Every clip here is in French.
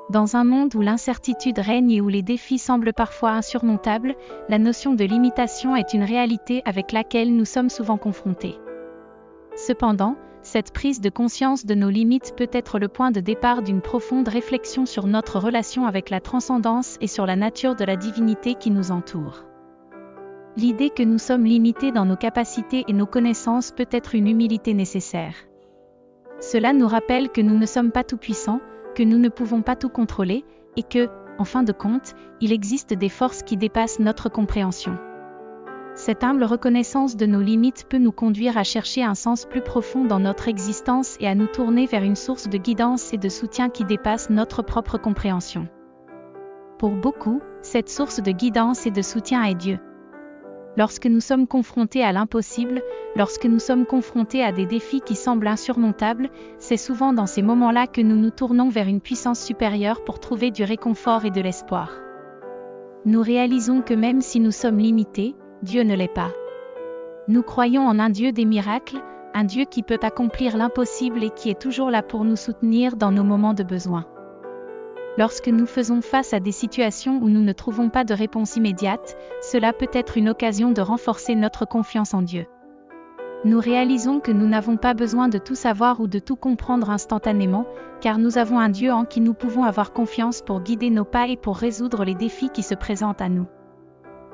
Dans un monde où l'incertitude règne et où les défis semblent parfois insurmontables, la notion de limitation est une réalité avec laquelle nous sommes souvent confrontés. Cependant, cette prise de conscience de nos limites peut être le point de départ d'une profonde réflexion sur notre relation avec la transcendance et sur la nature de la divinité qui nous entoure. L'idée que nous sommes limités dans nos capacités et nos connaissances peut être une humilité nécessaire. Cela nous rappelle que nous ne sommes pas tout-puissants, que nous ne pouvons pas tout contrôler, et que, en fin de compte, il existe des forces qui dépassent notre compréhension. Cette humble reconnaissance de nos limites peut nous conduire à chercher un sens plus profond dans notre existence et à nous tourner vers une source de guidance et de soutien qui dépasse notre propre compréhension. Pour beaucoup, cette source de guidance et de soutien est Dieu. Lorsque nous sommes confrontés à l'impossible, lorsque nous sommes confrontés à des défis qui semblent insurmontables, c'est souvent dans ces moments-là que nous nous tournons vers une puissance supérieure pour trouver du réconfort et de l'espoir. Nous réalisons que même si nous sommes limités, Dieu ne l'est pas. Nous croyons en un Dieu des miracles, un Dieu qui peut accomplir l'impossible et qui est toujours là pour nous soutenir dans nos moments de besoin. Lorsque nous faisons face à des situations où nous ne trouvons pas de réponse immédiate, cela peut être une occasion de renforcer notre confiance en Dieu. Nous réalisons que nous n'avons pas besoin de tout savoir ou de tout comprendre instantanément, car nous avons un Dieu en qui nous pouvons avoir confiance pour guider nos pas et pour résoudre les défis qui se présentent à nous.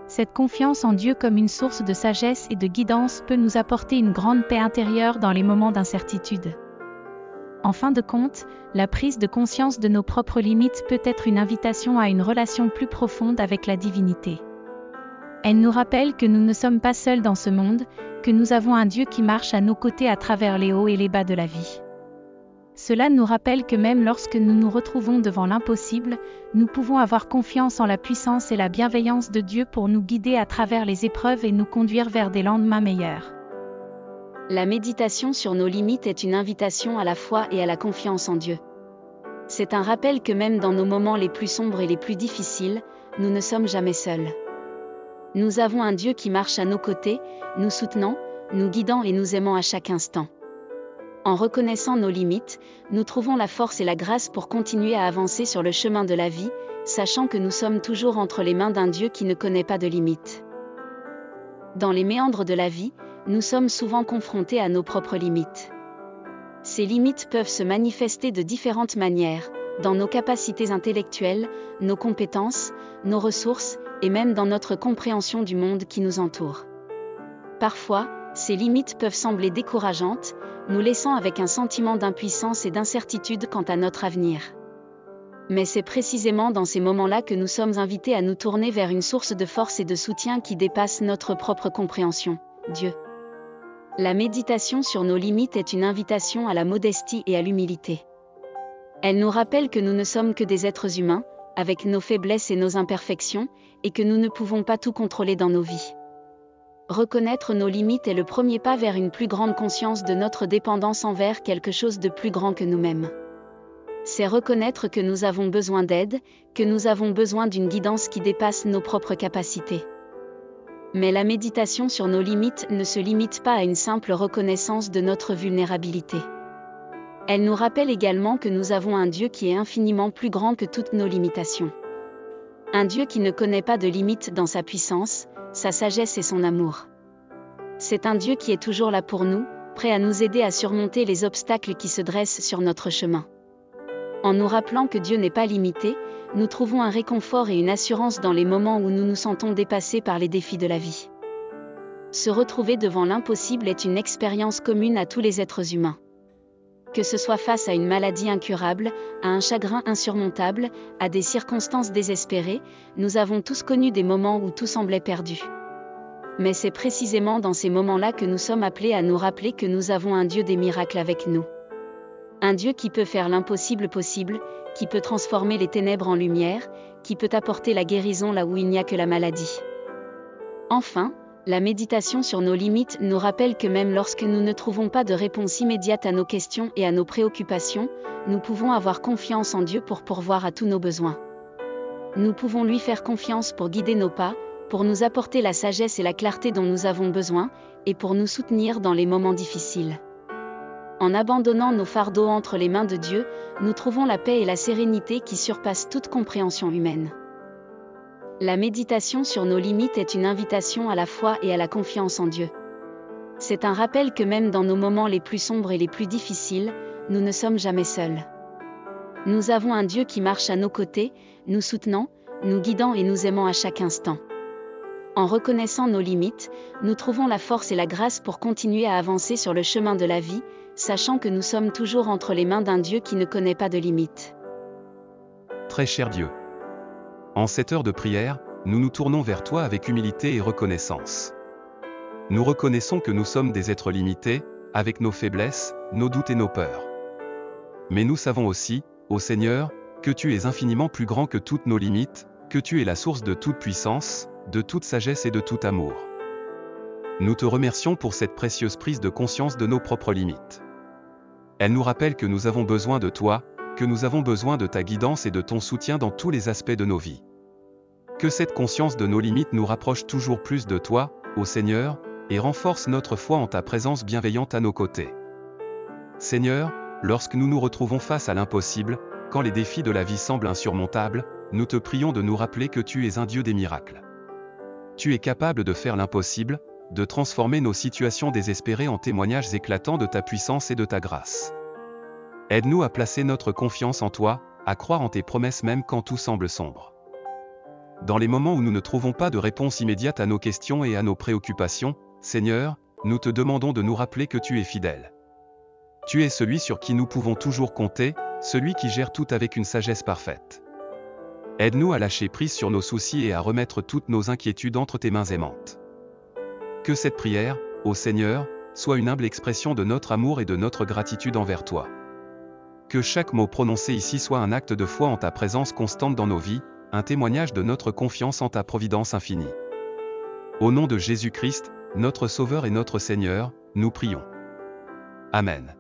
Cette confiance en Dieu comme une source de sagesse et de guidance peut nous apporter une grande paix intérieure dans les moments d'incertitude. En fin de compte, la prise de conscience de nos propres limites peut être une invitation à une relation plus profonde avec la divinité. Elle nous rappelle que nous ne sommes pas seuls dans ce monde, que nous avons un Dieu qui marche à nos côtés à travers les hauts et les bas de la vie. Cela nous rappelle que même lorsque nous nous retrouvons devant l'impossible, nous pouvons avoir confiance en la puissance et la bienveillance de Dieu pour nous guider à travers les épreuves et nous conduire vers des lendemains meilleurs. La méditation sur nos limites est une invitation à la foi et à la confiance en Dieu. C'est un rappel que même dans nos moments les plus sombres et les plus difficiles, nous ne sommes jamais seuls. Nous avons un Dieu qui marche à nos côtés, nous soutenant, nous guidant et nous aimant à chaque instant. En reconnaissant nos limites, nous trouvons la force et la grâce pour continuer à avancer sur le chemin de la vie, sachant que nous sommes toujours entre les mains d'un Dieu qui ne connaît pas de limites. Dans les méandres de la vie, nous sommes souvent confrontés à nos propres limites. Ces limites peuvent se manifester de différentes manières, dans nos capacités intellectuelles, nos compétences, nos ressources, et même dans notre compréhension du monde qui nous entoure. Parfois, ces limites peuvent sembler décourageantes, nous laissant avec un sentiment d'impuissance et d'incertitude quant à notre avenir. Mais c'est précisément dans ces moments-là que nous sommes invités à nous tourner vers une source de force et de soutien qui dépasse notre propre compréhension, Dieu. La méditation sur nos limites est une invitation à la modestie et à l'humilité. Elle nous rappelle que nous ne sommes que des êtres humains, avec nos faiblesses et nos imperfections, et que nous ne pouvons pas tout contrôler dans nos vies. Reconnaître nos limites est le premier pas vers une plus grande conscience de notre dépendance envers quelque chose de plus grand que nous-mêmes. C'est reconnaître que nous avons besoin d'aide, que nous avons besoin d'une guidance qui dépasse nos propres capacités. Mais la méditation sur nos limites ne se limite pas à une simple reconnaissance de notre vulnérabilité. Elle nous rappelle également que nous avons un Dieu qui est infiniment plus grand que toutes nos limitations. Un Dieu qui ne connaît pas de limites dans sa puissance, sa sagesse et son amour. C'est un Dieu qui est toujours là pour nous, prêt à nous aider à surmonter les obstacles qui se dressent sur notre chemin. En nous rappelant que Dieu n'est pas limité, nous trouvons un réconfort et une assurance dans les moments où nous nous sentons dépassés par les défis de la vie. Se retrouver devant l'impossible est une expérience commune à tous les êtres humains. Que ce soit face à une maladie incurable, à un chagrin insurmontable, à des circonstances désespérées, nous avons tous connu des moments où tout semblait perdu. Mais c'est précisément dans ces moments-là que nous sommes appelés à nous rappeler que nous avons un Dieu des miracles avec nous. Un Dieu qui peut faire l'impossible possible, qui peut transformer les ténèbres en lumière, qui peut apporter la guérison là où il n'y a que la maladie. Enfin, la méditation sur nos limites nous rappelle que même lorsque nous ne trouvons pas de réponse immédiate à nos questions et à nos préoccupations, nous pouvons avoir confiance en Dieu pour pourvoir à tous nos besoins. Nous pouvons lui faire confiance pour guider nos pas, pour nous apporter la sagesse et la clarté dont nous avons besoin, et pour nous soutenir dans les moments difficiles. En abandonnant nos fardeaux entre les mains de Dieu, nous trouvons la paix et la sérénité qui surpassent toute compréhension humaine. La méditation sur nos limites est une invitation à la foi et à la confiance en Dieu. C'est un rappel que même dans nos moments les plus sombres et les plus difficiles, nous ne sommes jamais seuls. Nous avons un Dieu qui marche à nos côtés, nous soutenant, nous guidant et nous aimant à chaque instant. En reconnaissant nos limites, nous trouvons la force et la grâce pour continuer à avancer sur le chemin de la vie, sachant que nous sommes toujours entre les mains d'un Dieu qui ne connaît pas de limites. Très cher Dieu, en cette heure de prière, nous nous tournons vers toi avec humilité et reconnaissance. Nous reconnaissons que nous sommes des êtres limités, avec nos faiblesses, nos doutes et nos peurs. Mais nous savons aussi, ô Seigneur, que tu es infiniment plus grand que toutes nos limites, que tu es la source de toute puissance, de toute sagesse et de tout amour. Nous te remercions pour cette précieuse prise de conscience de nos propres limites. Elle nous rappelle que nous avons besoin de toi, que nous avons besoin de ta guidance et de ton soutien dans tous les aspects de nos vies. Que cette conscience de nos limites nous rapproche toujours plus de toi, ô Seigneur, et renforce notre foi en ta présence bienveillante à nos côtés. Seigneur, lorsque nous nous retrouvons face à l'impossible, quand les défis de la vie semblent insurmontables, nous te prions de nous rappeler que tu es un Dieu des miracles. Tu es capable de faire l'impossible, de transformer nos situations désespérées en témoignages éclatants de ta puissance et de ta grâce. Aide-nous à placer notre confiance en toi, à croire en tes promesses même quand tout semble sombre. Dans les moments où nous ne trouvons pas de réponse immédiate à nos questions et à nos préoccupations, Seigneur, nous te demandons de nous rappeler que tu es fidèle. Tu es celui sur qui nous pouvons toujours compter, celui qui gère tout avec une sagesse parfaite. Aide-nous à lâcher prise sur nos soucis et à remettre toutes nos inquiétudes entre tes mains aimantes. Que cette prière, ô Seigneur, soit une humble expression de notre amour et de notre gratitude envers toi. Que chaque mot prononcé ici soit un acte de foi en ta présence constante dans nos vies, un témoignage de notre confiance en ta providence infinie. Au nom de Jésus-Christ, notre Sauveur et notre Seigneur, nous prions. Amen.